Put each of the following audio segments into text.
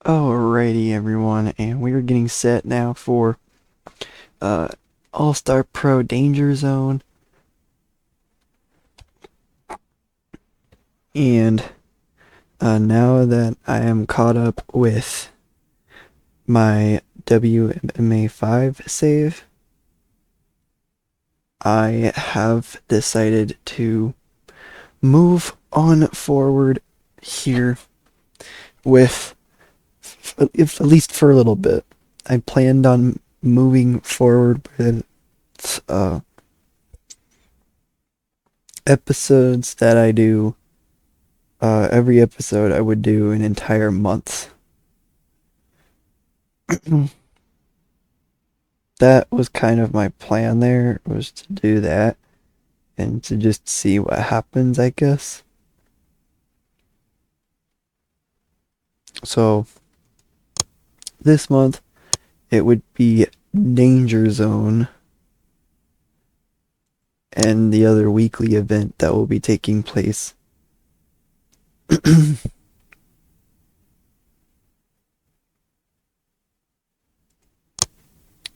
Alrighty, everyone, and we are getting set now for uh, All-Star Pro Danger Zone. And now that I am caught up with my WMA5 save, I have decided to move on forward here with, if at least for a little bit. I planned on moving forward with uh, episodes that I do. Every episode I would do an entire month. That was kind of my plan there, was to do that and to just see what happens, I guess. So this month it would be Danger Zone and the other weekly event that will be taking place.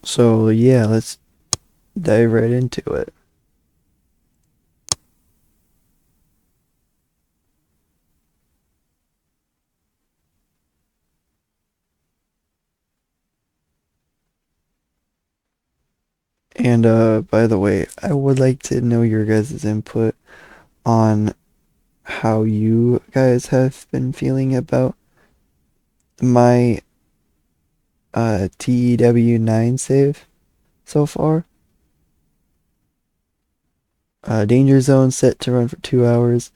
So yeah, let's dive right into it. And by the way, I would like to know your guys' input on how you guys have been feeling about my TEW9 save so far. Danger Zone set to run for 2 hours.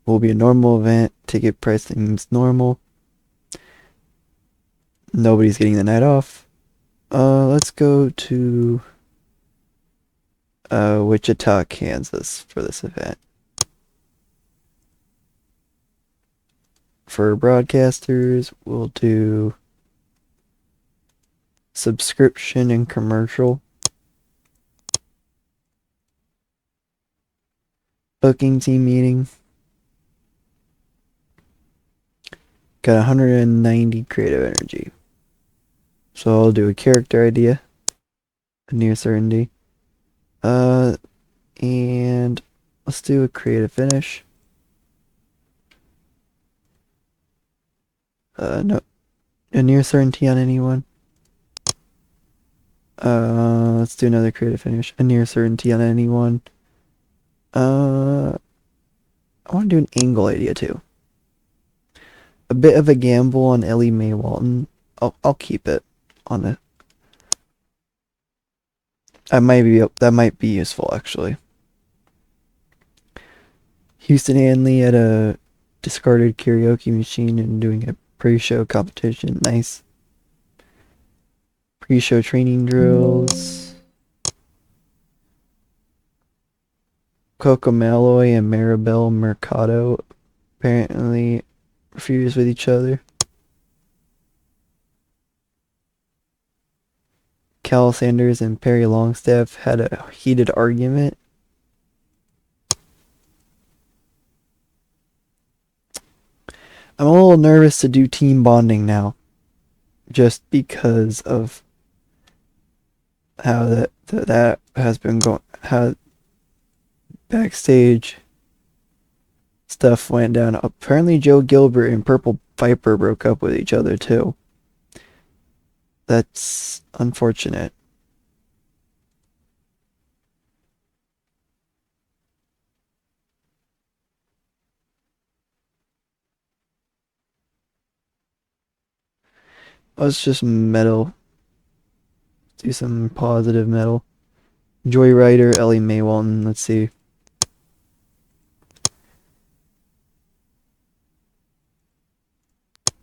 Will be a normal event. Ticket pricing's normal. Nobody's getting the night off. Let's go to Wichita, Kansas for this event. For broadcasters, we'll do subscription and commercial. Booking team meeting. Got 190 creative energy. So I'll do a character idea, a near certainty. And let's do a creative finish. No, a near certainty on anyone. Let's do another creative finish. A near certainty on anyone. I want to do an angle idea too. A bit of a gamble on Ellie Mae Walton. I'll keep it on it. That might be useful actually. Houston Hanley at a discarded karaoke machine and doing a pre-show competition. Nice. Pre-show training drills. Coco Malloy and Maribel Mercado apparently furious with each other. Cal Sanders and Perry Longstaff had a heated argument. I'm a little nervous to do team bonding now, just because of how that has been going, how backstage stuff went down. Apparently, Joe Gilbert and Purple Viper broke up with each other too. That's unfortunate. Let's just metal. Do some positive metal. Joyrider, Ellie Mae Walton. Let's see.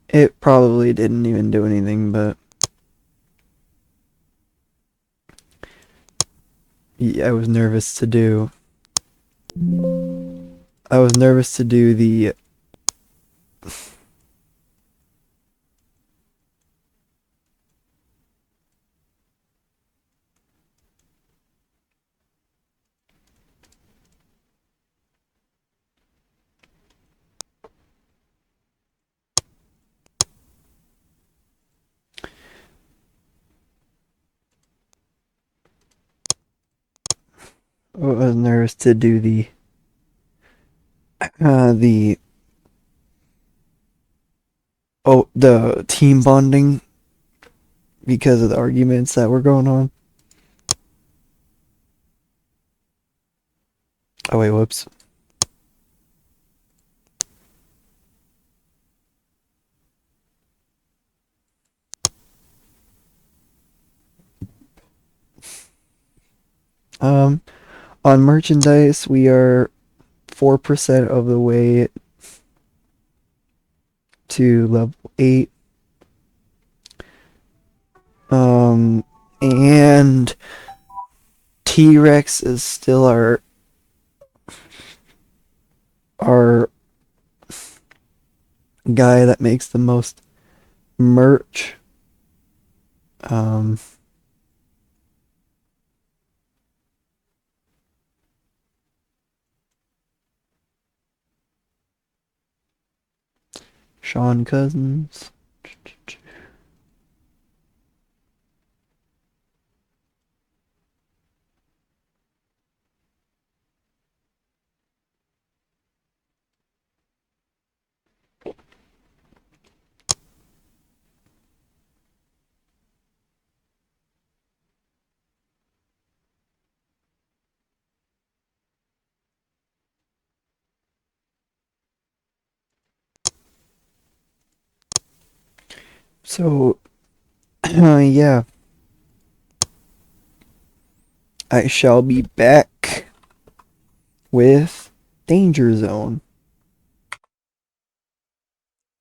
It probably didn't even do anything, but yeah, I was nervous to do. I was nervous to do the. was nervous to do the the team bonding because of the arguments that were going on. Oh wait, whoops. Um, on merchandise, we are 4% of the way to level 8. And T-Rex is still our guy that makes the most merch. Um, Sean Cousins. So, yeah, I shall be back with Danger Zone.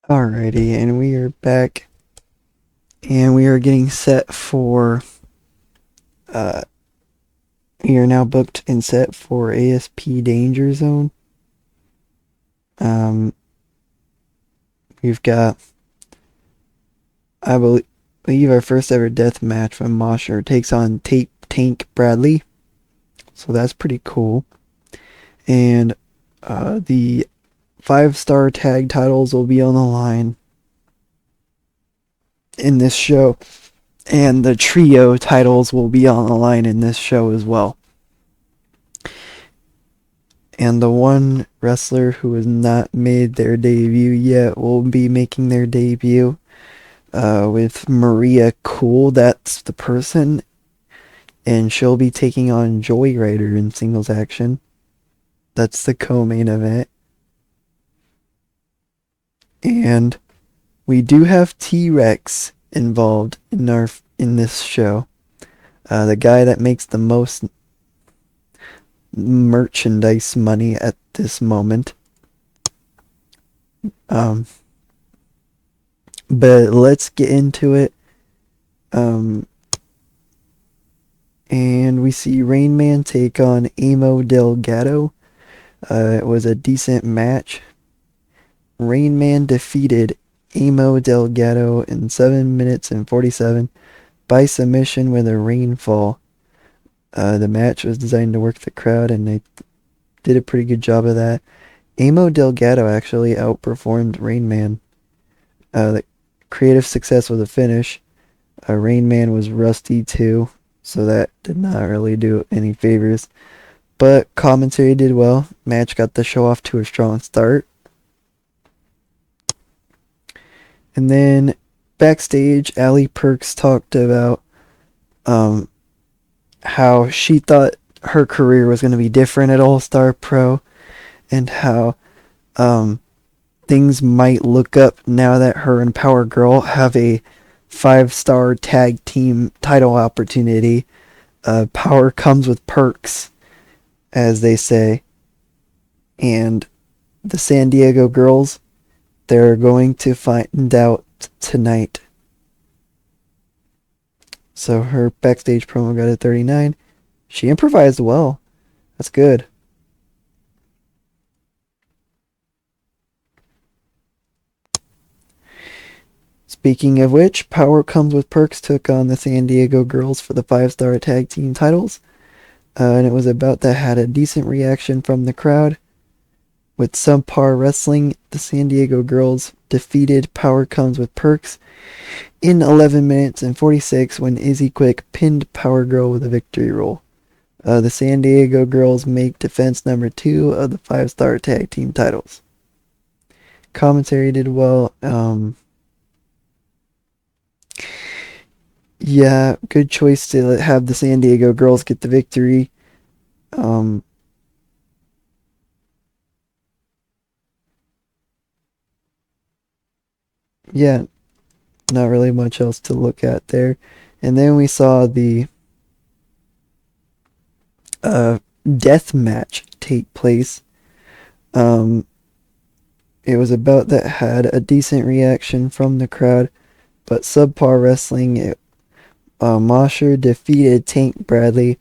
Alrighty, and we are back, and we are getting set for, we are now booked and set for ASP Danger Zone. We've got, I believe, our first ever death match when Mosher takes on Tank Bradley. So that's pretty cool. And the 5-star tag titles will be on the line in this show. And the trio titles will be on the line in this show as well. And the one wrestler who has not made their debut yet will be making their debut with Maria Cool. That's the person. And she'll be taking on Joy Rider in singles action. That's the co-main event. And we do have T-Rex involved in this show. The guy that makes the most merchandise money at this moment. But let's get into it. And we see Rain Man take on Amo Delgado. It was a decent match. Rain Man defeated Amo Delgado in 7 minutes and 47 by submission with a rainfall. The match was designed to work the crowd, and they did a pretty good job of that. Amo Delgado actually outperformed Rain Man. The creative success was a finish. Rain Man was rusty too, so that did not really do any favors. But commentary did well. Match got the show off to a strong start. And then backstage, Allie Perks talked about how she thought her career was going to be different at All Star Pro, and how things might look up now that her and Power Girl have a 5-star tag team title opportunity. Power comes with perks, as they say. And the San Diego girls, they're going to find out tonight. So her backstage promo got a 39. She improvised well. That's good. Speaking of which, Power Comes with Perks took on the San Diego girls for the 5-star tag team titles. And it was about that had a decent reaction from the crowd. With subpar wrestling, the San Diego girls defeated Power Comes with Perks in 11 minutes and 46 when Izzy Quick pinned Power Girl with a victory roll. The San Diego girls make defense number 2 of the 5-star tag team titles. Commentary did well. Yeah, good choice to have the San Diego girls get the victory. Um, yeah, not really much else to look at there. And then we saw the death match take place. Um, it was about that had a decent reaction from the crowd, but subpar wrestling. Mosher defeated Tank Bradley,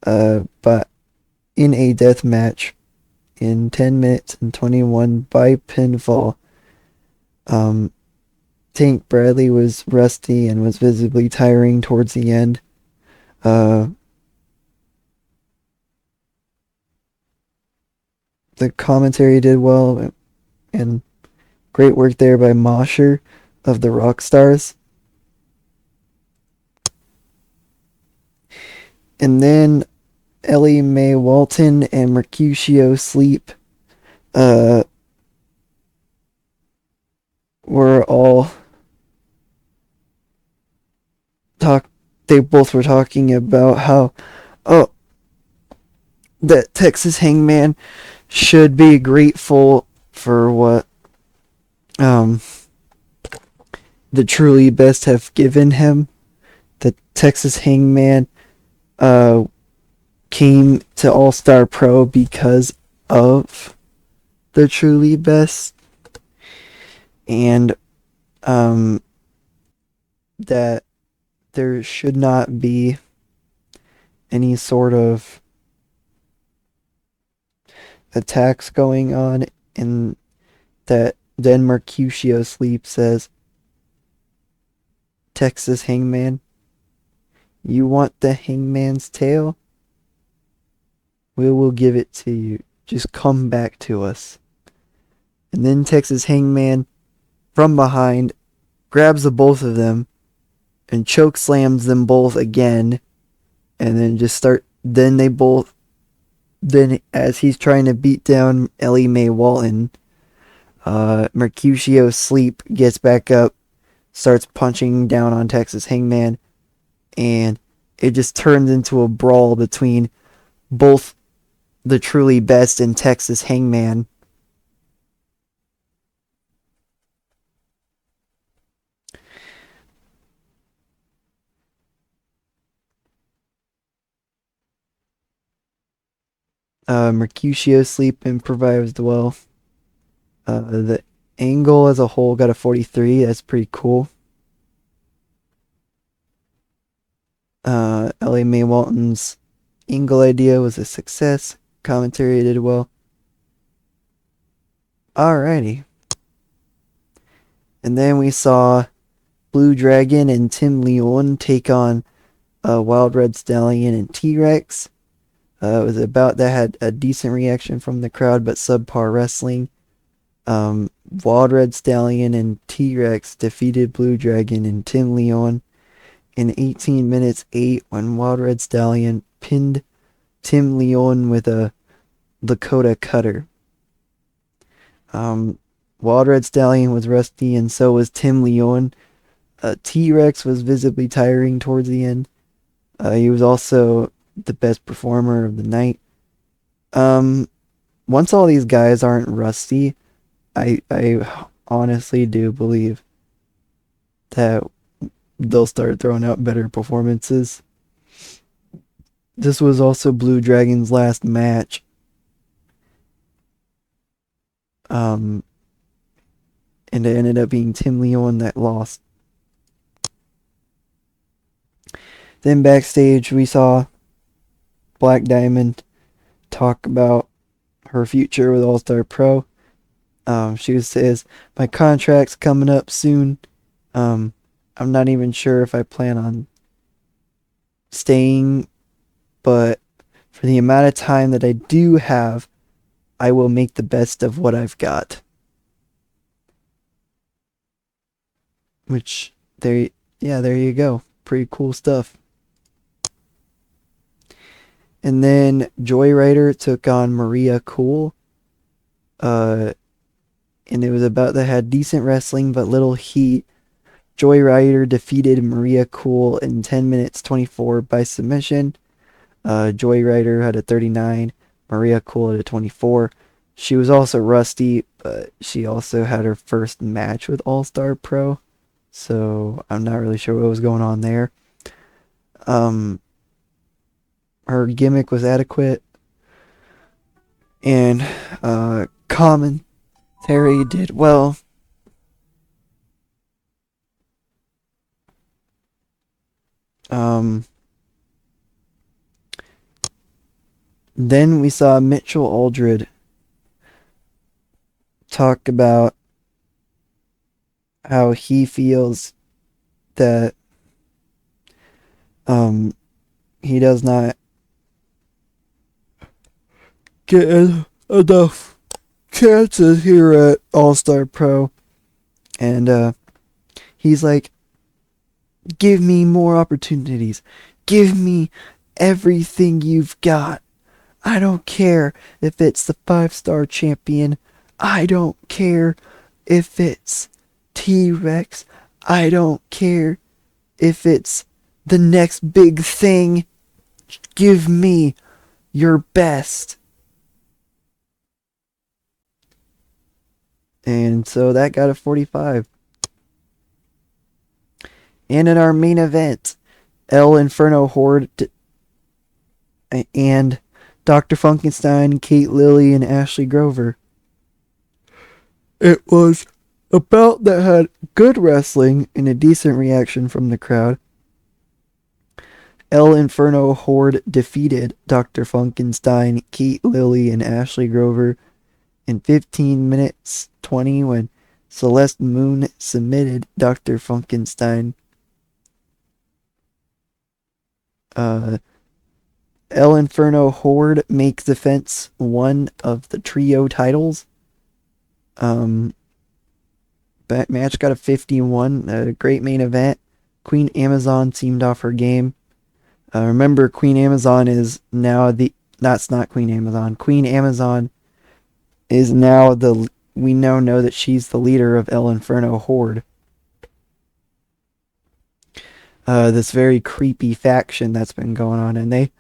but in a death match in 10 minutes and 21 by pinfall. Um, Tank Bradley was rusty and was visibly tiring towards the end. The commentary did well, and great work there by Mosher of the Rock Stars. And then Ellie Mae Walton and Mercutio Sleep uh, were all talk. They both were talking about how, oh, that Texas Hangman should be grateful for what um the truly best have given him. The Texas Hangman uh came to All Star Pro because of the truly best, and um that there should not be any sort of attacks going on, and that then Mercutio Sleep says, Texas Hangman, you want the hangman's tail? We will give it to you. Just come back to us. And then Texas Hangman, from behind, grabs the both of them and choke slams them both again. And then then they both, then as he's trying to beat down Ellie Mae Walton, Mercutio Sleep gets back up, starts punching down on Texas Hangman, and it just turns into a brawl between both the truly best and Texas Hangman. Mercutio Sleep improvised well. The angle as a whole got a 43. That's pretty cool. Ellie Mae Walton's angle idea was a success. Commentary did well. Alrighty. And then we saw Blue Dragon and Tim Leon take on Wild Red Stallion and T-Rex. It was about that had a decent reaction from the crowd, but subpar wrestling. Wild Red Stallion and T-Rex defeated Blue Dragon and Tim Leon in 18 minutes 8 when Wild Red Stallion pinned Tim Leon with a Lakota cutter. Wild Red Stallion was rusty and so was Tim Leon. T-Rex was visibly tiring towards the end. He was also the best performer of the night. Once all these guys aren't rusty, I honestly do believe that they'll start throwing out better performances. This was also Blue Dragon's last match. And it ended up being Tim Leon that lost. Then backstage, we saw Black Diamond talk about her future with All Star Pro. She says, my contract's coming up soon. I'm not even sure if I plan on staying, but for the amount of time that I do have, I will make the best of what I've got. Which, there you go. Pretty cool stuff. And then Joyrider took on Maria Cool. Uh, and it was about that had decent wrestling but little heat. Joyrider defeated Maria Cool in 10 minutes 24 by submission. Joyrider had a 39, Maria Cool had a 24. She was also rusty, but she also had her first match with All Star Pro, so I'm not really sure what was going on there. Um, her gimmick was adequate, and commentary did well. Um, then we saw Mitchell Aldred talk about how he feels that um, he does not get enough chances here at All Star Pro, and he's like, "Give me more opportunities. Give me everything you've got. I don't care if it's the 5-star champion. I don't care if it's T-Rex. I don't care if it's the next big thing. Give me your best." And so that got a 45. And in our main event, El Inferno Horde and Dr. Funkenstein, Kate Lilly, and Ashley Grover. It was a bout that had good wrestling and a decent reaction from the crowd. El Inferno Horde defeated Dr. Funkenstein, Kate Lilly, and Ashley Grover in 15 minutes 20 when Celeste Moon submitted Dr. Funkenstein. El Inferno Horde makes defense one of the trio titles. Match got a 51. A great main event. Queen Amazon seemed off her game. Remember, Queen Amazon is now the. That's not Queen Amazon. Queen Amazon is now the. We now know that she's the leader of El Inferno Horde. This very creepy faction that's been going on, and they,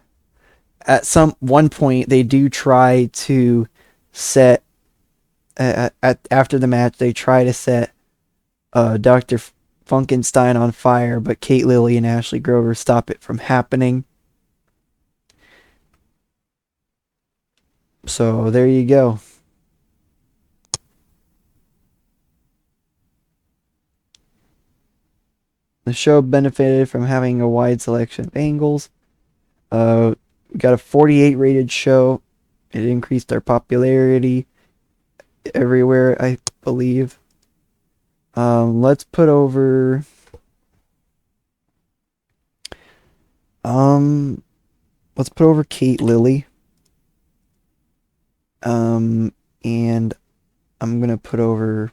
at some one point, they do try to set. After the match, they try to set Dr. Funkenstein on fire, but Kate Lilly and Ashley Grover stop it from happening. So there you go. The show benefited from having a wide selection of angles. We got a 48 rated show. It increased our popularity everywhere, I believe. Let's put over. Let's put over Kate Lilly. And I'm gonna put over.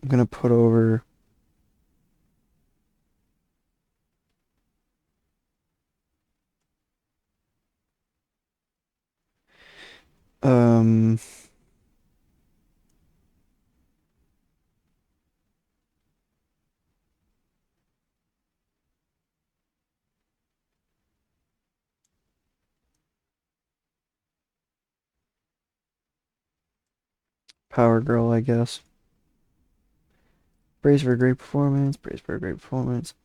I'm gonna put over. Um. Power Girl, I guess. Praise for a great performance. Praise for a great performance.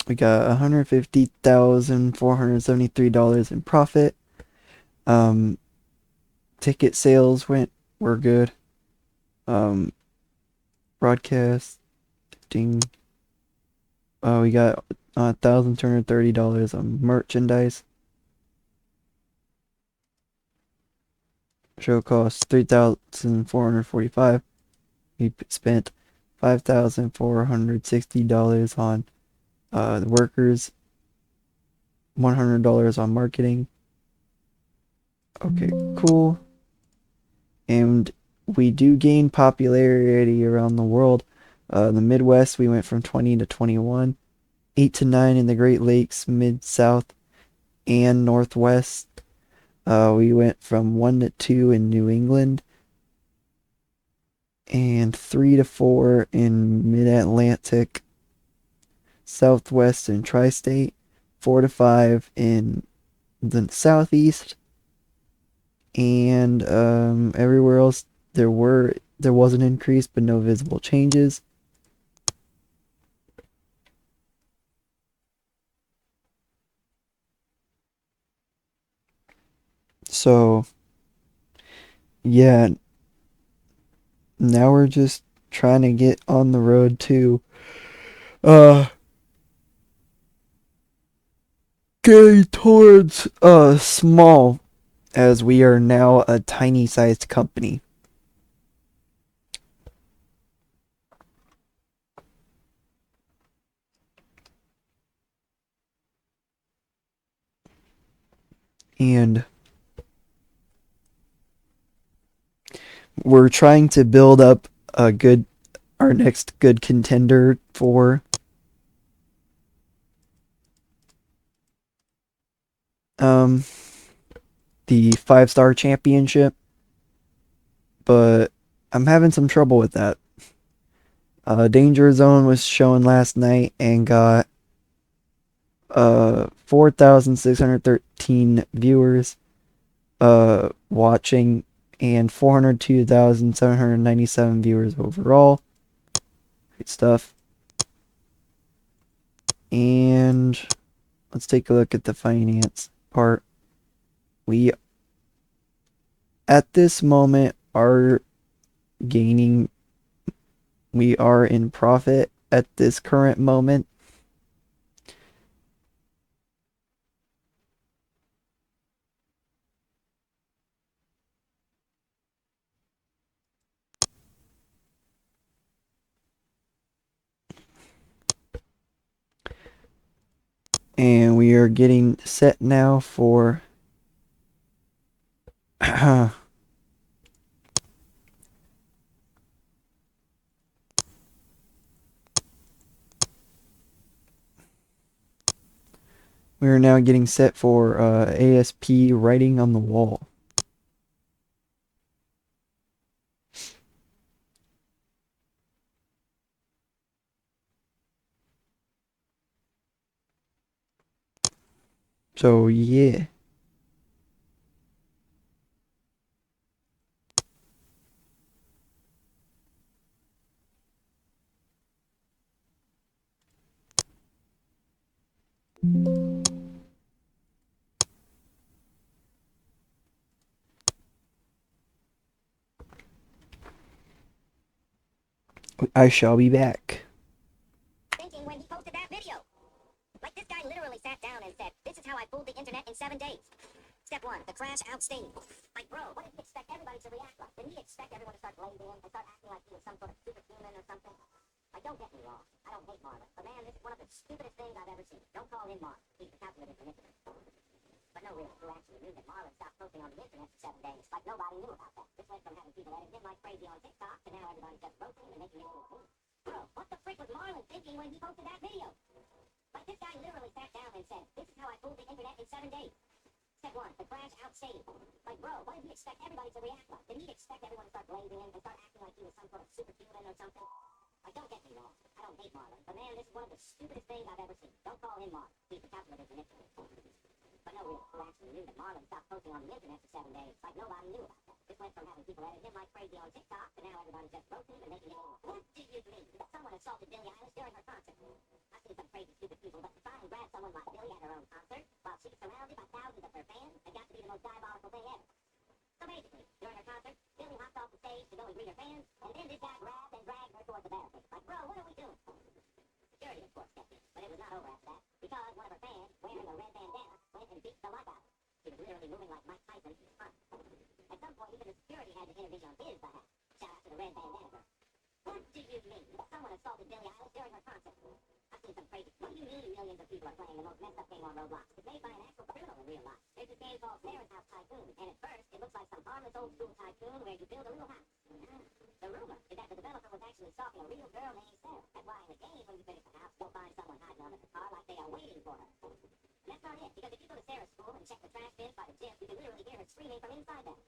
We got $150,473 in profit. Ticket sales were good. Broadcasting. We got $1,230 on merchandise. Show costs $3,445. We spent $5,460 on the workers. $100 on marketing. Okay, cool. And we do gain popularity around the world. The Midwest, we went from 20 to 21, 8 to 9 in the Great Lakes, Mid South, and Northwest. We went from 1 to 2 in New England, and 3 to 4 in Mid Atlantic, Southwest, and Tri State, 4 to 5 in the Southeast, and everywhere else there was an increase, but no visible changes. So yeah, now we're just trying to get on the road to uh getting towards small, as we are now a tiny sized company. And we're trying to build up our next good contender for um the 5-star championship, but I'm having some trouble with that. Danger Zone was shown last night and got 4,613 viewers watching, and 402,797 viewers overall. Great stuff. And let's take a look at the finance part. We at this moment are gaining, we are in profit at this current moment. And we are getting set now for we are now getting set for ASP writing on the wall. So yeah. I shall be back. Thinking when he posted that video. Like, this guy literally sat down and said, "This is how I fooled the internet in 7 days. Step 1, the crash outstayed." Like, bro, what did he expect everybody to react like? Did he expect everyone to start blaming him and start acting like he was some sort of superhuman or something? Like, don't get me wrong. I don't hate Marlon. But man, this is one of the stupidest things I've ever seen. Don't call him Marlon. He's the calculated manipulator. But no, really, who actually knew that Marlon stopped posting on the internet for 7 days? Like, nobody knew about that. This went from having people edit him like crazy on TikTok to now everybody's just roasting and making it into a meme. Bro, what the frick was Marlon thinking when he posted that video? Like, this guy literally sat down and said, "This is how I fooled the internet in 7 days. Step 1, the crash outstayed." Like, bro, what did he expect everybody to react like? Did he expect everyone to start blaming him and start acting like he was some sort of superhuman or something? Like, don't get me wrong. I don't hate Marlon. But man, this is one of the stupidest things I've ever seen. Don't call him Marlon. He's the calculated manipulator. But no, really, who actually knew that Marlon stopped posting on the internet for 7 days? Like, nobody knew about that. This went from having people edit him like crazy on TikTok to now everybody's just roasting and making it into a meme. What do you mean? Someone assaulted Billie Eilish during her concert. I've seen some crazy, stupid people, but to try and grab someone like Billie at her own concert while she's surrounded by thousands of her fans, it got to be the most diabolical thing ever. So basically, during her concert, Billie hopped off the stage to go and greet her fans, and then this guy grabbed and dragged her towards the barricade. Like, bro, what are we doing? Security, of course, stepped in, but it was not over after that, because one of her fans, wearing a red bandana, went and beat the life out of her. She was literally moving like Mike Tyson in front. At some point, even the security had to intervene on his behalf. Shout out to the red bandana girl. What do you mean? Someone assaulted Billie Eilish during her concert. I've seen some crazy. What do you mean millions of people are playing the most messed up game on Roblox? It's made by an actual criminal in real life. There's this game called Parent House Tycoon, and at first, it looks like some harmless old school tycoon where you build a little house. The rumor is that the developer was actually stalking a real girl named Sarah. That's why in the game, when you finish the house, you'll find someone hiding under the car like they are waiting for her. And that's not it, because if you go to Sarah's school and check the trash bins by the gym, you can literally hear her screaming from inside them.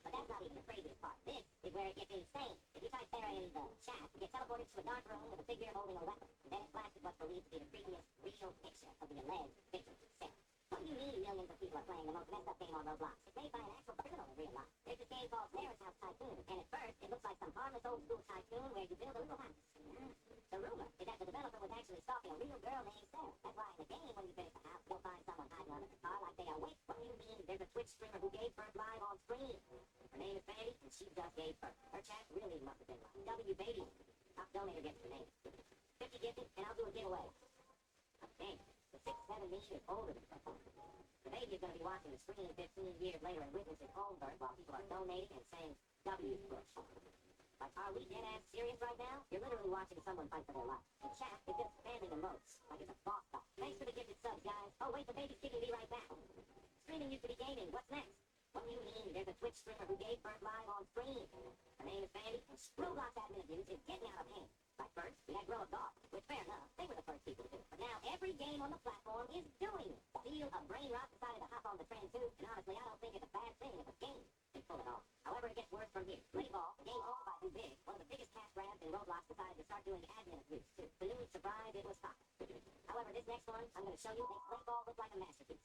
But that's not even the craziest part. This is where it gets insane. If you type Sarah in the chat, you get teleported to a dark room with a figure holding a weapon. And then it flashes what's believed to be the creepiest real picture of the alleged victim, Sarah. What do you mean millions of people are playing the most messed up game on Roblox? It's made by an actual criminal in real life. There's this game called Sarah's House Tycoon, and at first it looks like some harmless old school tycoon where you build a little house. The rumor is that the developer was actually stalking a real girl named Sarah. That's why in the game, when you finish the house, you'll find someone hiding under the car like they are waiting. What do you mean there's a Twitch streamer who gave birth live on screen? Her name is Betty, and she just gave birth. Her chat really must have been like W Baby. Top donator gets the name. 50 gifted, and I'll do a giveaway. Okay, the 6-7 meter is older than her. The baby is going to be watching the screen 15 years later and witnessing home birth while people are donating and saying W push. Like, are we dead ass serious right now? You're literally watching someone fight for their life. The chat is just spamming emotes like it's a boss fight. Thanks for the gifted subs, guys. Oh wait, the baby's kicking me right back. Streaming used to be gaming. What's next? What do you mean? There's a Twitch streamer who gave birth live on screen. Her name is Sandy, and Roblox admin abuse is getting out of hand. Like first, we had Grow a Dog, which fair enough, they were the first people to do it. But now every game on the platform is doing it. Steel, a brain rot decided to hop on the trend too, and honestly, I don't think it's a bad thing if a game can pull it off. However, it gets worse from here. Play ball, a game owned by Too Big, one of the biggest cash grabs in Roblox, decided to start doing admin abuse too. Balloon surprise, it was tough. However, this next one I'm going to show you makes play ball look like a masterpiece.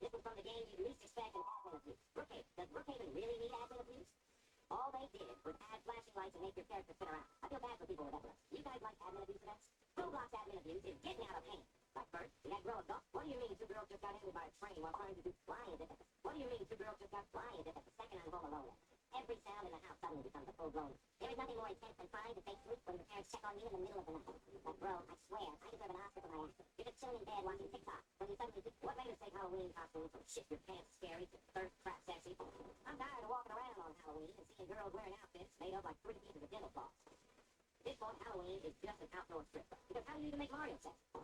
This is from the game you'd least expect an admin abuse. Brookhaven. Does Brookhaven really need admin abuse? All they did was add flashing lights and make your character spin around. I feel bad for people with epilepsy. You guys like admin abuse events? Roblox admin abuse is getting out of hand. Like first, we had Grow a Dog. What do you mean two girls just got hit by a train while trying to do flying different? What do you mean two girls just got flying different? The second I'm home alone. Every sound in the house suddenly becomes a full-blown. There is nothing more intense than trying to fake sleep when your parents check on you in the middle of the night. Like, bro, I swear, I deserve an Oscar for my acting. You're just chilling in bed watching TikTok when you suddenly think, what made us take Halloween costumes from shit your pants scary to thirst trap sexy? I'm tired of walking around on Halloween and seeing girls wearing outfits made up like 3 pieces of dental floss. At this point, Halloween is just an outdoor strip club. Because how do you even make Mario sex?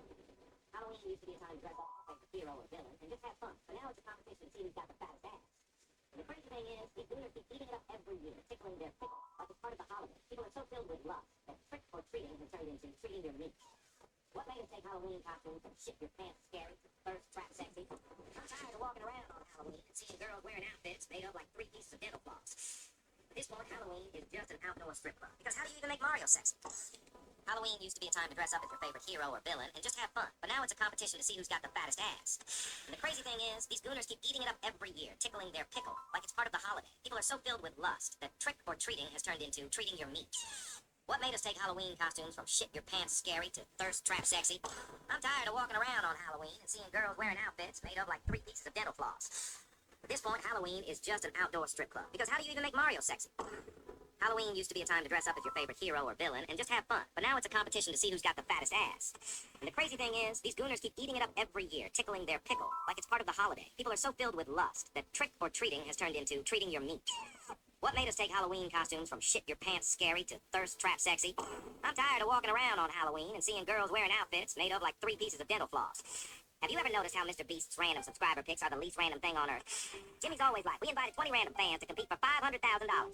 Halloween used to be a time to dress up as a hero or villain and just have fun. But now it's a competition to see who's got the fattest ass. And the crazy thing is, these gooners keep eating it up every year, tickling their pickle, like it's part of the holiday. People are so filled with lust that trick or treating has turned into treating your meat. What made us take Halloween costumes from shit your pants scary, thirst trap sexy? I'm tired of walking around on Halloween and seeing girls wearing outfits made up like 3 pieces of dental floss. At this point, Halloween is just an outdoor strip club. Because how do you even make Mario sexy? Halloween used to be a time to dress up as your favorite hero or villain and just have fun. But now it's a competition to see who's got the fattest ass. And the crazy thing is, these gooners keep eating it up every year, tickling their pickle, like it's part of the holiday. People are so filled with lust that trick or treating has turned into treating your meat. What made us take Halloween costumes from shit your pants scary to thirst trap sexy? I'm tired of walking around on Halloween and seeing girls wearing outfits made up like 3 pieces of dental floss. At this point, Halloween is just an outdoor strip club. Because how do you even make Mario sexy? Halloween used to be a time to dress up as your favorite hero or villain and just have fun. But now it's a competition to see who's got the fattest ass. And the crazy thing is, these gooners keep eating it up every year, tickling their pickle, like it's part of the holiday. People are so filled with lust that trick or treating has turned into treating your meat. What made us take Halloween costumes from shit your pants scary to thirst trap sexy? I'm tired of walking around on Halloween and seeing girls wearing outfits made of like 3 pieces of dental floss. Have you ever noticed how Mr. Beast's random subscriber picks are the least random thing on earth? Jimmy's always like, we invited 20 random fans to compete for $500,000.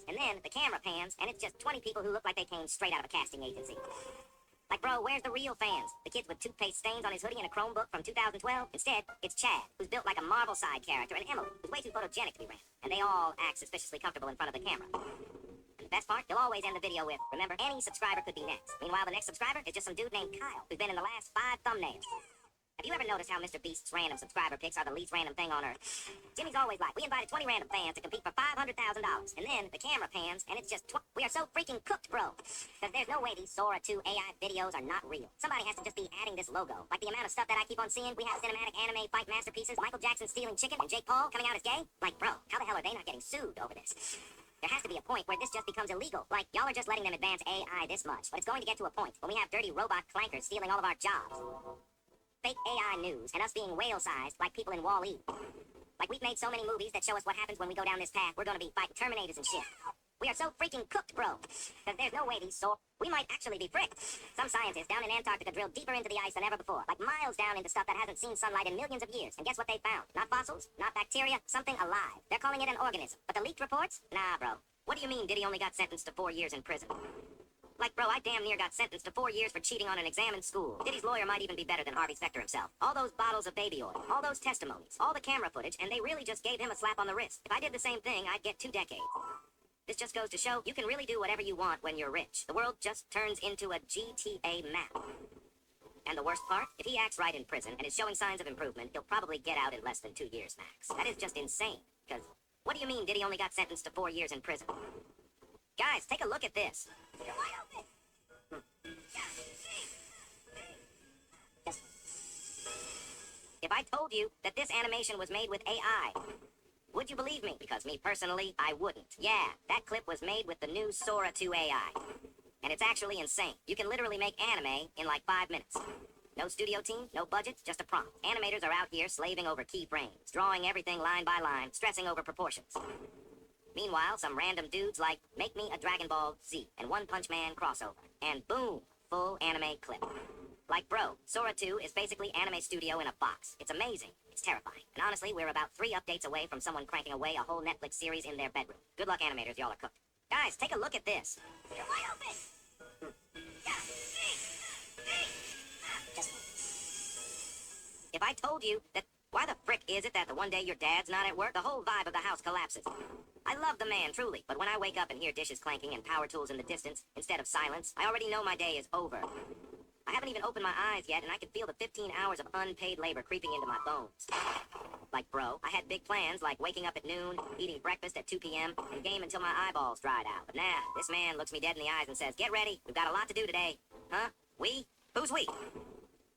And then the camera pans, and it's just 20 people who look like they came straight out of a casting agency. Like, bro, where's the real fans? The kids with toothpaste stains on his hoodie and a Chromebook from 2012? Instead, it's Chad, who's built like a Marvel side character, and Emily, who's way too photogenic to be random. And they all act suspiciously comfortable in front of the camera. And the best part, they'll always end the video with, remember, any subscriber could be next. Meanwhile, the next subscriber is just some dude named Kyle, who's been in the last 5 thumbnails. Have you ever noticed how Mr. Beast's random subscriber picks are the least random thing on earth? Jimmy's always like, we invited 20 random fans to compete for $500,000. And then the camera pans, and it's just we are so freaking cooked, bro. Because there's no way these Sora 2 AI videos are not real. Somebody has to just be adding this logo. Like the amount of stuff that I keep on seeing. We have cinematic anime fight masterpieces, Michael Jackson stealing chicken, and Jake Paul coming out as gay. Like, bro, how the hell are they not getting sued over this? There has to be a point where this just becomes illegal. Like, y'all are just letting them advance AI this much. But it's going to get to a point when we have dirty robot clankers stealing all of our jobs. Fake AI news, and us being whale-sized like people in Wall-E. Like, we've made so many movies that show us what happens when we go down this path. We're gonna be fighting Terminators and shit. We are so freaking cooked, bro. Because there's no way these we might actually be fricked. Some scientists down in Antarctica drilled deeper into the ice than ever before, like miles down into stuff that hasn't seen sunlight in millions of years. And guess what they found? Not fossils, not bacteria, something alive. They're calling it an organism. But the leaked reports? Nah, bro. What do you mean Diddy only got sentenced to 4 years in prison? Like, bro, I damn near got sentenced to 4 years for cheating on an exam in school. Diddy's lawyer might even be better than Harvey Specter himself. All those bottles of baby oil, all those testimonies, all the camera footage, and they really just gave him a slap on the wrist. If I did the same thing, I'd get 2 decades. This just goes to show you can really do whatever you want when you're rich. The world just turns into a GTA map. And the worst part? If he acts right in prison and is showing signs of improvement, he'll probably get out in less than 2 years max. That is just insane. Because, what do you mean Diddy only got sentenced to 4 years in prison? Guys, take a look at this. You're wide open. If I told you that this animation was made with AI, would you believe me? Because me personally, I wouldn't. Yeah, that clip was made with the new Sora 2 AI. And it's actually insane. You can literally make anime in like 5 minutes. No studio team, no budget, just a prompt. Animators are out here slaving over keyframes, drawing everything line by line, stressing over proportions. Meanwhile, some random dudes like, make me a Dragon Ball Z and One Punch Man crossover. And boom, full anime clip. Like, bro, Sora 2 is basically Anime Studio in a box. It's amazing. It's terrifying. And honestly, we're about 3 updates away from someone cranking away a whole Netflix series in their bedroom. Good luck, animators. Y'all are cooked. Guys, take a look at this. You're wide open. If I told you that, why the frick is it that the one day your dad's not at work, the whole vibe of the house collapses? I love the man, truly, but when I wake up and hear dishes clanking and power tools in the distance, instead of silence, I already know my day is over. I haven't even opened my eyes yet, and I can feel the 15 hours of unpaid labor creeping into my bones. Like, bro, I had big plans, like waking up at noon, eating breakfast at 2 p.m., and game until my eyeballs dried out. But nah, this man looks me dead in the eyes and says, get ready, we've got a lot to do today. Huh? We? Who's we?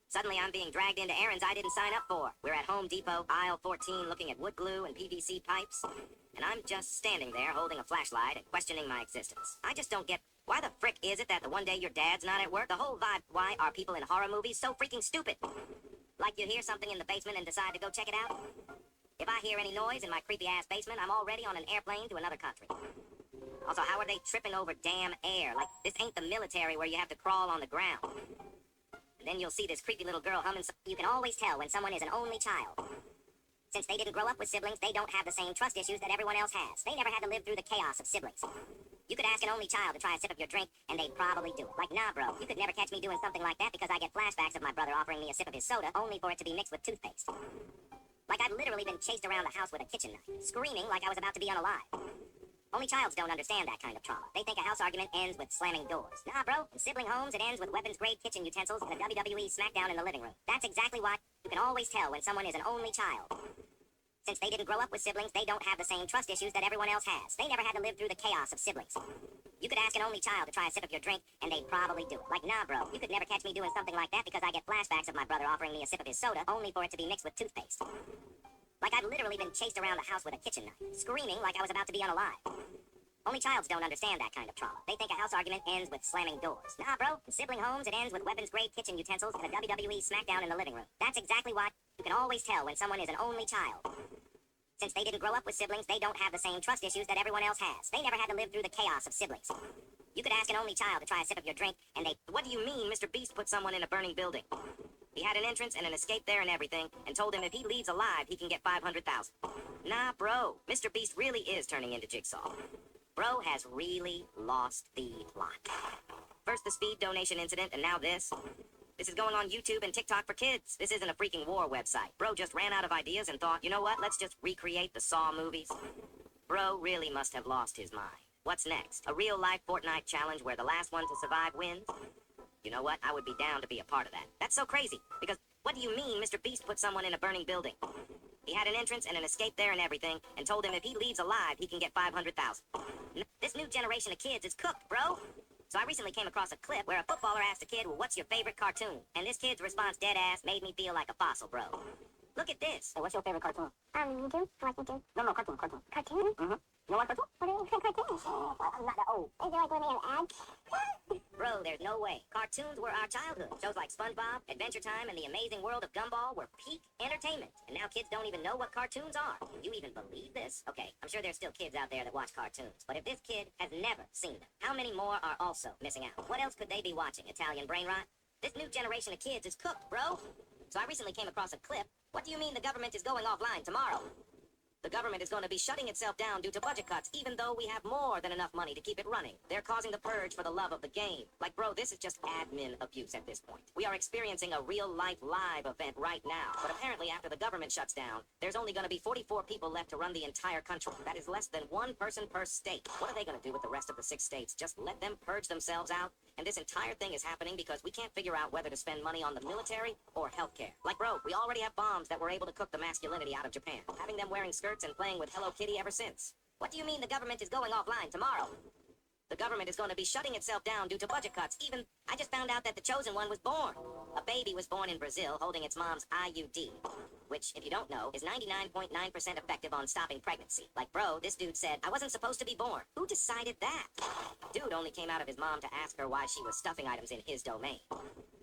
Suddenly I'm being dragged into errands I didn't sign up for. We're at Home Depot, aisle 14, looking at wood glue and PVC pipes. And I'm just standing there holding a flashlight and questioning my existence. I just don't get, why the frick is it that the one day your dad's not at work? The whole vibe, why are people in horror movies so freaking stupid? Like you hear something in the basement and decide to go check it out? If I hear any noise in my creepy-ass basement, I'm already on an airplane to another country. Also, how are they tripping over damn air? Like, this ain't the military where you have to crawl on the ground. And then you'll see this creepy little girl humming. You can always tell when someone is an only child. Since they didn't grow up with siblings, they don't have the same trust issues that everyone else has. They never had to live through the chaos of siblings. You could ask an only child to try a sip of your drink, and they'd probably do it. Like, nah, bro, you could never catch me doing something like that because I get flashbacks of my brother offering me a sip of his soda, only for it to be mixed with toothpaste. Like, I've literally been chased around the house with a kitchen knife, screaming like I was about to be unalive. Only childs don't understand that kind of trauma. They think a house argument ends with slamming doors. Nah, bro, in sibling homes, it ends with weapons-grade kitchen utensils and a WWE smackdown in the living room. That's exactly why you can always tell when someone is an only child. Since they didn't grow up with siblings, they don't have the same trust issues that everyone else has. They never had to live through the chaos of siblings. You could ask an only child to try a sip of your drink, and they'd probably do it. Like, nah, bro, you could never catch me doing something like that because I get flashbacks of my brother offering me a sip of his soda, only for it to be mixed with toothpaste. Like, I've literally been chased around the house with a kitchen knife, screaming like I was about to be unalive. Only childs don't understand that kind of trauma. They think a house argument ends with slamming doors. Nah, bro, in sibling homes, it ends with weapons-grade kitchen utensils and a WWE smackdown in the living room. That's exactly why you can always tell when someone is an only child. Since they didn't grow up with siblings, they don't have the same trust issues that everyone else has. They never had to live through the chaos of siblings. You could ask an only child to try a sip of your drink, and they... What do you mean Mr. Beast put someone in a burning building? He had an entrance and an escape there and everything, and told him if he leaves alive, he can get 500,000. Nah, bro, Mr. Beast really is turning into Jigsaw. Bro has really lost the plot. First the speed donation incident, and now this. This is going on YouTube and TikTok for kids. This isn't a freaking war website. Bro just ran out of ideas and thought, you know what, let's just recreate the Saw movies. Bro really must have lost his mind. What's next? A real-life Fortnite challenge where the last one to survive wins? You know what, I would be down to be a part of that. That's so crazy, because what do you mean Mr. Beast put someone in a burning building? He had an entrance and an escape there and everything, and told him if he leaves alive, he can get 500,000. This new generation of kids is cooked, bro. So I recently came across a clip where a footballer asked a kid, well, what's your favorite cartoon? And this kid's response, dead ass, made me feel like a fossil, bro. Look at this. Hey, what's your favorite cartoon? YouTube. I like YouTube. No, cartoon. Cartoon? Mm-hmm. You don't like cartoon? What do you mean cartoon? Oh, I'm not that old. Is it like when they have ads? Bro, there's no way. Cartoons were our childhood. Shows like SpongeBob, Adventure Time, and The Amazing World of Gumball were peak entertainment. And now kids don't even know what cartoons are. Can you even believe this? Okay, I'm sure there's still kids out there that watch cartoons. But if this kid has never seen them, how many more are also missing out? What else could they be watching? Italian brain rot? This new generation of kids is cooked, bro. So I recently came across a clip. What do you mean the government is going offline tomorrow? The government is going to be shutting itself down due to budget cuts, even though we have more than enough money to keep it running. They're causing the purge for the love of the game. Like, bro, this is just admin abuse at this point. We are experiencing a real-life live event right now. But apparently, after the government shuts down, there's only going to be 44 people left to run the entire country. That is less than one person per state. What are they going to do with the rest of the 6 states? Just let them purge themselves out? And this entire thing is happening because we can't figure out whether to spend money on the military or healthcare. Like, bro, we already have bombs that were able to cook the masculinity out of Japan, having them wearing skirts and playing with Hello Kitty ever since. What do you mean the government is going offline tomorrow? The government is going to be shutting itself down due to budget cuts. Even, I just found out that the chosen one was born. A baby was born in Brazil holding its mom's IUD, which, if you don't know, is 99.9% effective on stopping pregnancy. Like, bro, this dude said, I wasn't supposed to be born. Who decided that? Dude only came out of his mom to ask her why she was stuffing items in his domain.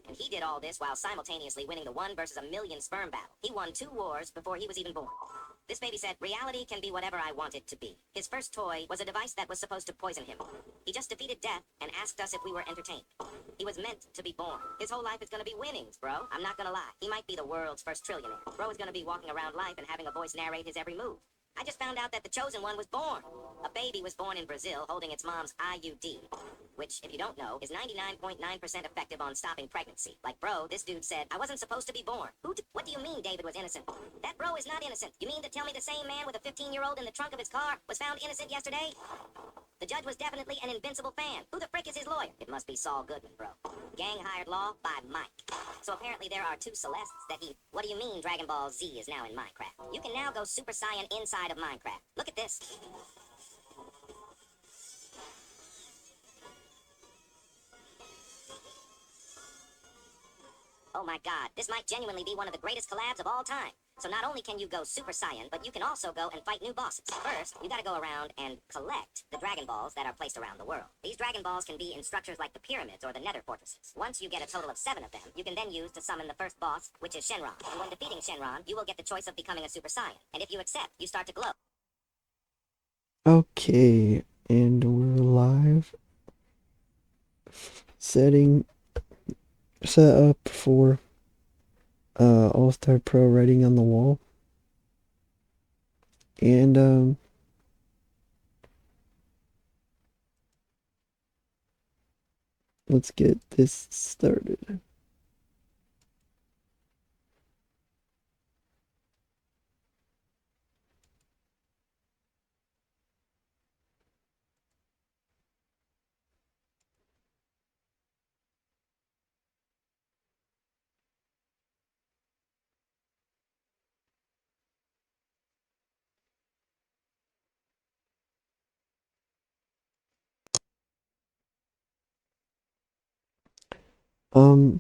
And he did all this while simultaneously winning the 1 versus a million sperm battle. He won 2 wars before he was even born. This baby said, reality can be whatever I want it to be. His first toy was a device that was supposed to poison him. He just defeated death and asked us if we were entertained. He was meant to be born. His whole life is gonna be winnings, bro. I'm not gonna lie. He might be the world's first trillionaire. Bro is gonna be walking around life and having a voice narrate his every move. I just found out that the chosen one was born. A baby was born in Brazil holding its mom's IUD, which, if you don't know, is 99.9% effective on stopping pregnancy. Like, bro, this dude said, I wasn't supposed to be born. What do you mean David was innocent? That bro is not innocent. You mean to tell me the same man with a 15-year-old in the trunk of his car was found innocent yesterday? The judge was definitely an invincible fan. Who the frick is his lawyer? It must be Saul Goodman, bro. Gang hired law by Mike. So apparently there are 2 Celestes that he... What do you mean Dragon Ball Z is now in Minecraft? You can now go Super Saiyan inside of Minecraft. Look at this. Oh my god, this might genuinely be one of the greatest collabs of all time. So not only can you go Super Saiyan, but you can also go and fight new bosses. First, you gotta go around and collect the Dragon Balls that are placed around the world. These Dragon Balls can be in structures like the pyramids or the Nether fortresses. Once you get a total of 7 of them, you can then use to summon the first boss, which is Shenron. And when defeating Shenron, you will get the choice of becoming a Super Saiyan. And if you accept, you start to glow. Okay, and we're live. Set up for All-Star Pro writing on the wall. And let's get this started.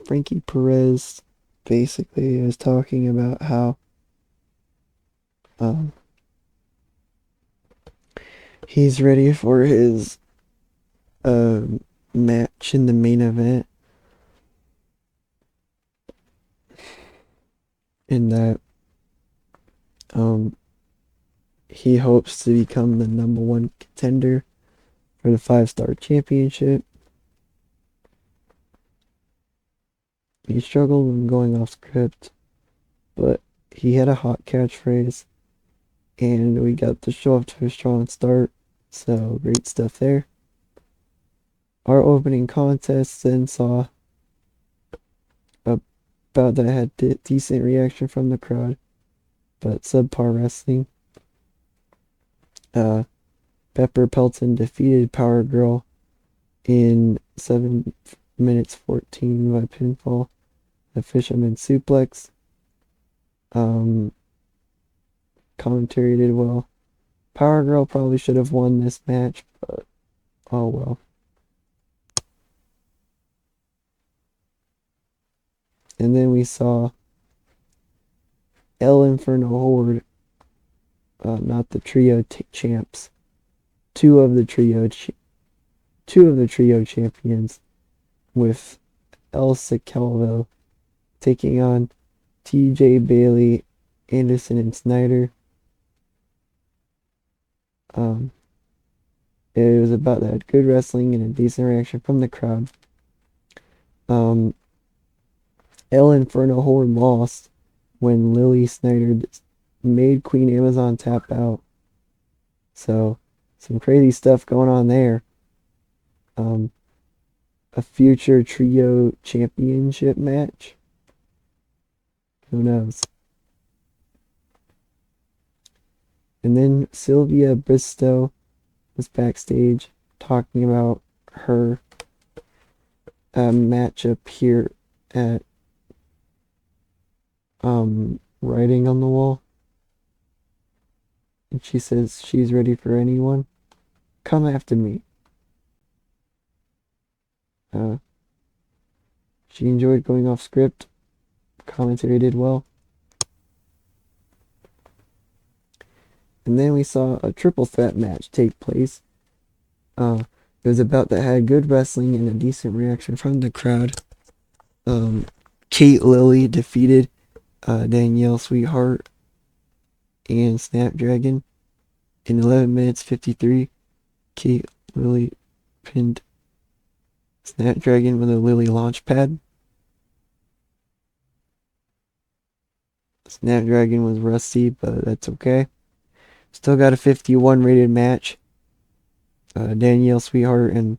Frankie Perez basically is talking about how um he's ready for his match in the main event, in that um he hopes to become the number 1 contender for the 5-star championship. He struggled when going off script, but he had a hot catchphrase, and we got the show off to a strong start, so great stuff there. Our opening contest then saw a bout that had decent reaction from the crowd, but subpar wrestling. Pepper Pelton defeated Power Girl in 7 minutes 14 by pinfall. The Fisherman Suplex. Commentary did well. Power Girl probably should have won this match, but oh well. And then we saw El Inferno Horde, not the trio champs, two of the trio champions with Elsa Calvo taking on TJ Bailey, Anderson, and Snyder. Um, it was about that good wrestling and a decent reaction from the crowd. Um, El Inferno Horde lost when Lily Snyder made Queen Amazon tap out. So, some crazy stuff going on there. Um, a future trio championship match. Who knows? And then Sylvia Bristow was backstage talking about her matchup here at Writing on the Wall. And she says she's ready for anyone. Come after me. She enjoyed going off script. Commentary did well. And then we saw a triple threat match take place. It was about that had good wrestling and a decent reaction from the crowd. Kate Lilly defeated Danielle Sweetheart and Snapdragon in 11 minutes 53. Kate Lilly pinned Snapdragon with a Lily launch pad. Snapdragon was rusty, but that's okay. Still got a 51 rated match. Danielle Sweetheart and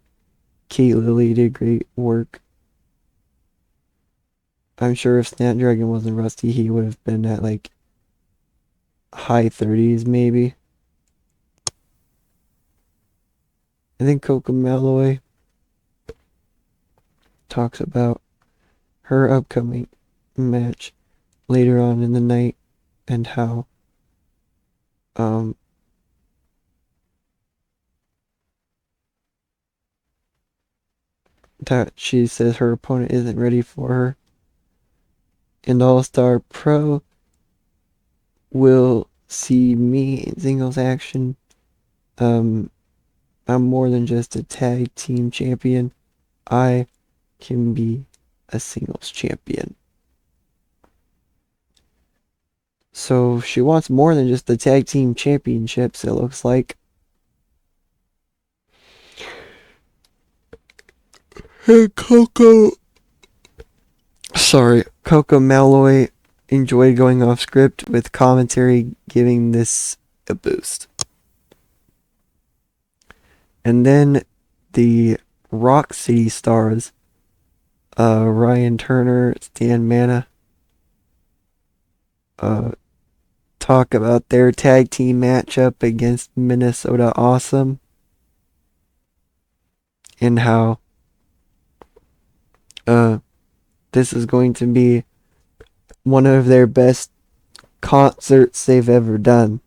Kate Lilly did great work. I'm sure if Snapdragon wasn't rusty, he would have been at like high 30s maybe. I think Coco Malloy talks about her upcoming match later on in the night and how that she says her opponent isn't ready for her. And All-Star Pro will see me in singles action. I'm more than just a tag team champion. I can be a singles champion. So she wants more than just the tag team championships, it looks like. Hey, Coco Malloy enjoyed going off script with commentary giving this a boost. And then the Rock City Stars, Ryan Turner, Stan Mana, talk about their tag team matchup against Minnesota Awesome and how this is going to be one of their best concerts they've ever done.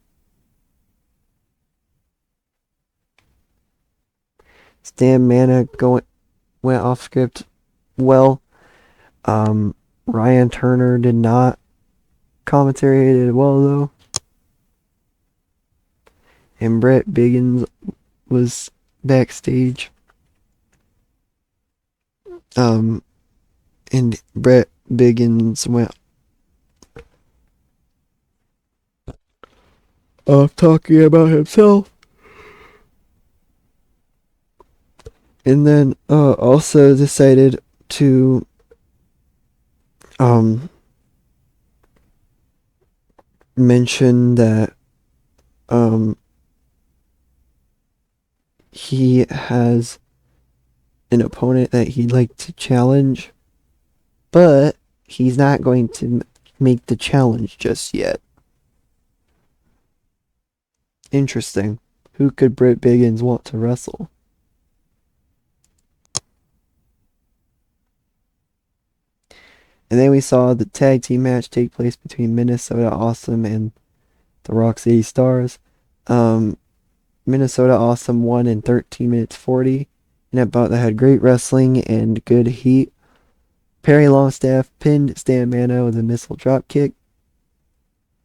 Stan Mana went off script well. Ryan Turner did not. Commentary did well though. And Brett Biggins was backstage. And Brett Biggins went off talking about himself. And then also decided to mention that he has an opponent that he'd like to challenge, but he's not going to make the challenge just yet. Interesting. Who could Britt Biggins want to wrestle? And then we saw the tag team match take place between Minnesota Awesome and the Rock City Stars. Minnesota Awesome won in 13 minutes 40. And about that had great wrestling and good heat. Perry Longstaff pinned Stan Mana with a missile drop kick.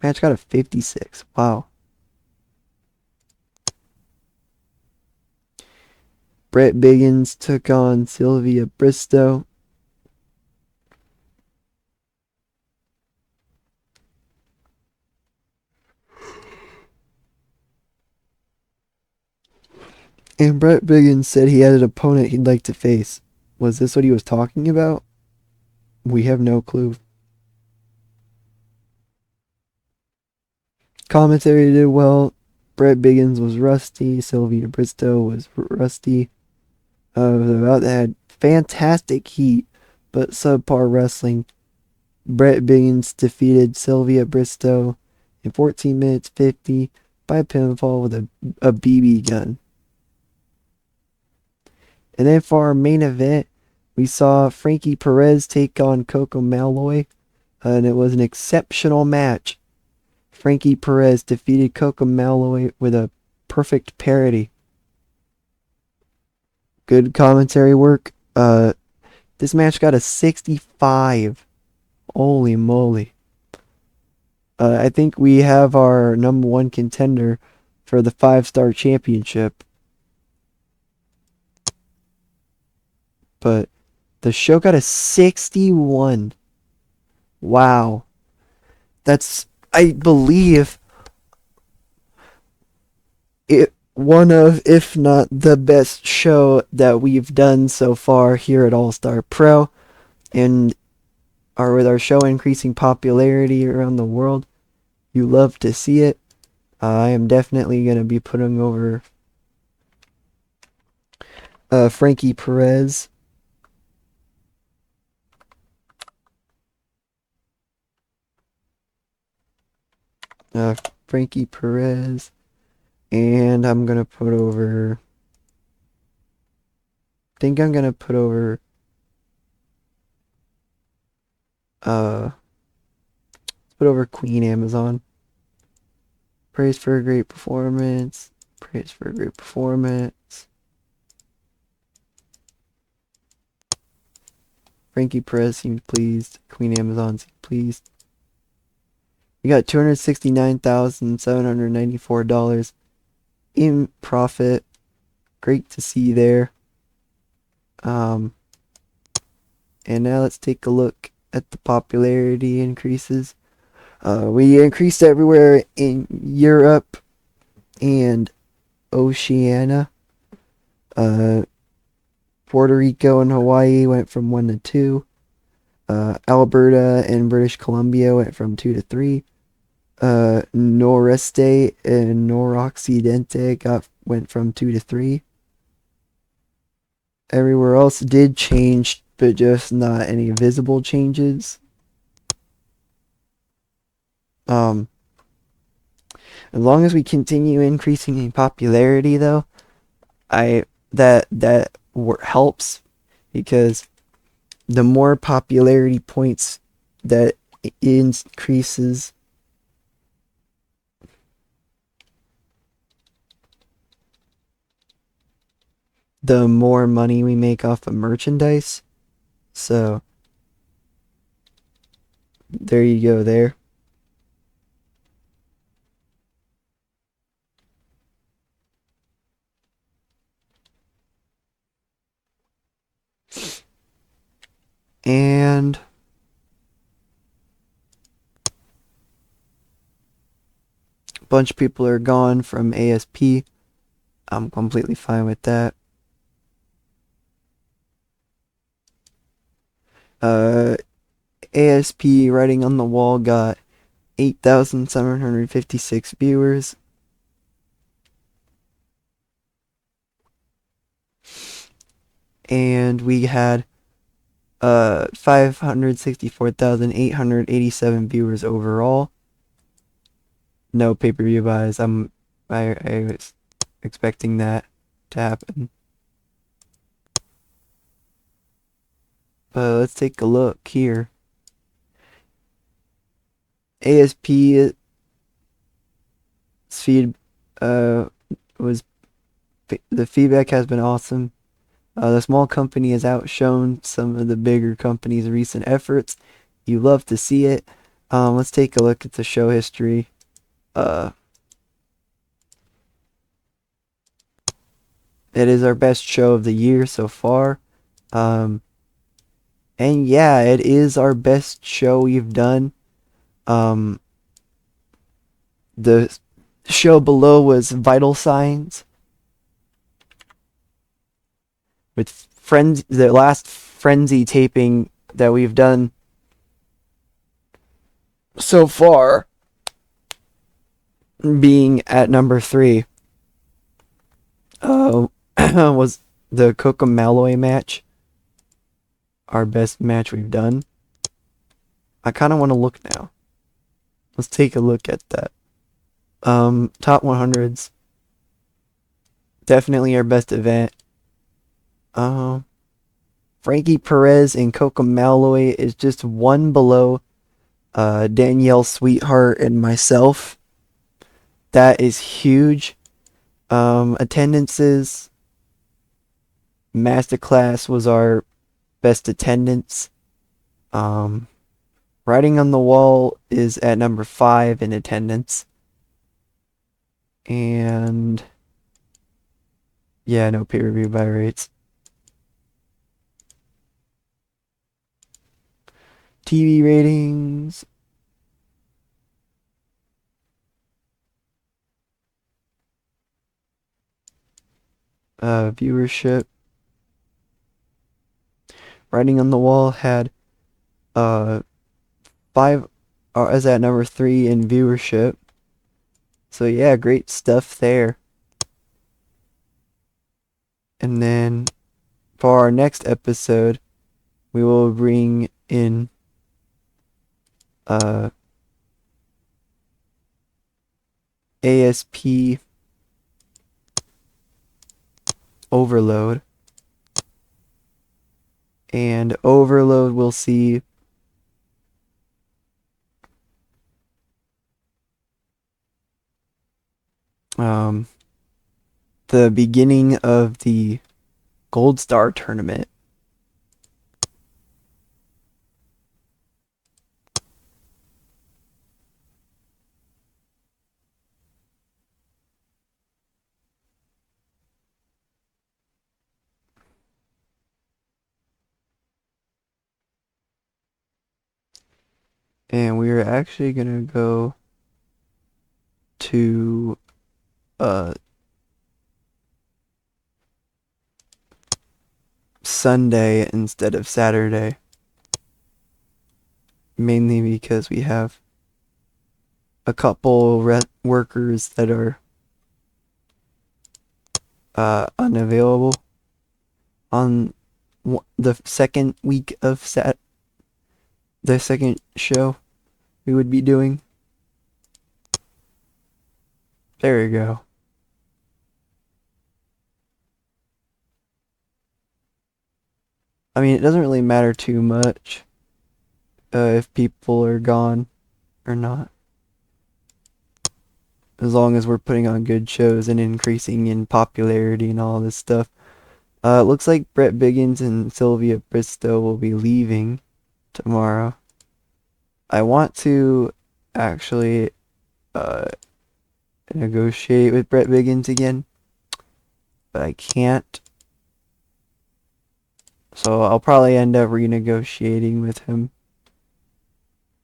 Match got a 56. Wow. Brett Biggins took on Sylvia Bristow. And Brett Biggins said he had an opponent he'd like to face. Was this what he was talking about? We have no clue. Commentary did well. Brett Biggins was rusty. Sylvia Bristow was rusty. About that had fantastic heat, but subpar wrestling. Brett Biggins defeated Sylvia Bristow in 14 minutes 50 by pinfall with a BB gun. And then for our main event, we saw Frankie Perez take on Coco Malloy, and it was an exceptional match. Frankie Perez defeated Coco Malloy with a perfect parody. Good commentary work. This match got a 65. Holy moly. I think we have our number one contender for the 5-star championship. But the show got a 61. Wow. That's, I believe, one of, if not the best show that we've done so far here at All Star Pro. And with our show increasing popularity around the world, you love to see it. I am definitely going to be putting over Frankie Perez. Frankie Perez. And I'm going to put over... I think I'm going to put over... let's put over Queen Amazon. Praise for a great performance. Praise for a great performance. Frankie Perez seemed pleased. Queen Amazon seemed pleased. We got $269,794 in profit. Great to see there. And now let's take a look at the popularity increases. We increased everywhere in Europe and Oceania. Puerto Rico and Hawaii went from 1 to 2. Alberta and British Columbia went from 2 to 3. Noreste and Noroccidente went from 2 to 3. Everywhere else did change, but just not any visible changes. As long as we continue increasing in popularity, though, that helps, because the more popularity points that increases, the more money we make off of merchandise. So there you go there. And a bunch of people are gone from ASP. I'm completely fine with that. ASP Writing on the Wall got 8,756 viewers. And we had 564,887 viewers overall. No pay-per-view buys. I was expecting that to happen. But let's take a look here. ASP feed was the feedback has been awesome. The small company has outshone some of the bigger companies' recent efforts. You love to see it. Let's take a look at the show history. Uh, it is our best show of the year so far. Um, and yeah, it is our best show we've done. Um, the show below was Vital Signs with the last Frenzy taping that we've done so far being at number 3. Was the Coca Malloy match our best match we've done? I kind of want to look now. Let's take a look at that. Top 100s. Definitely our best event. Frankie Perez and Coca Malloy is just one below Danielle Sweetheart and myself. That is huge. Attendances. Masterclass was our best attendance. Writing on the Wall is at number 5 in attendance. And yeah, no pay-per-view buy rates. TV ratings. Viewership. Writing on the Wall had 5 is at number 3 in viewership. So yeah, great stuff there. And then for our next episode, we will bring in ASP Overload. And Overload will see the beginning of the Gold Star tournament. And we are actually gonna go to Sunday instead of Saturday. Mainly because we have a couple workers that are unavailable on the second week of the second show we would be doing. There we go. I mean, it doesn't really matter too much if people are gone or not, as long as we're putting on good shows and increasing in popularity and all this stuff. It looks like Brett Biggins and Sylvia Bristow will be leaving tomorrow. I want to actually negotiate with Brett Biggins again, but I can't. So I'll probably end up renegotiating with him.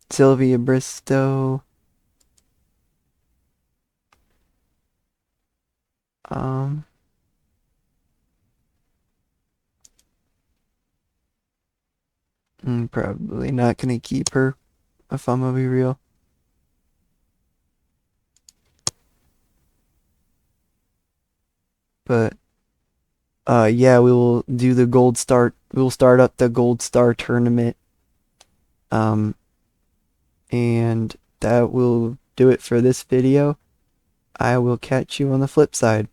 Sylvia Bristow. I'm probably not gonna keep her, if I'm gonna be real. But yeah, we will do the Gold Star. We'll start up the Gold Star tournament. And that will do it for this video. I will catch you on the flip side.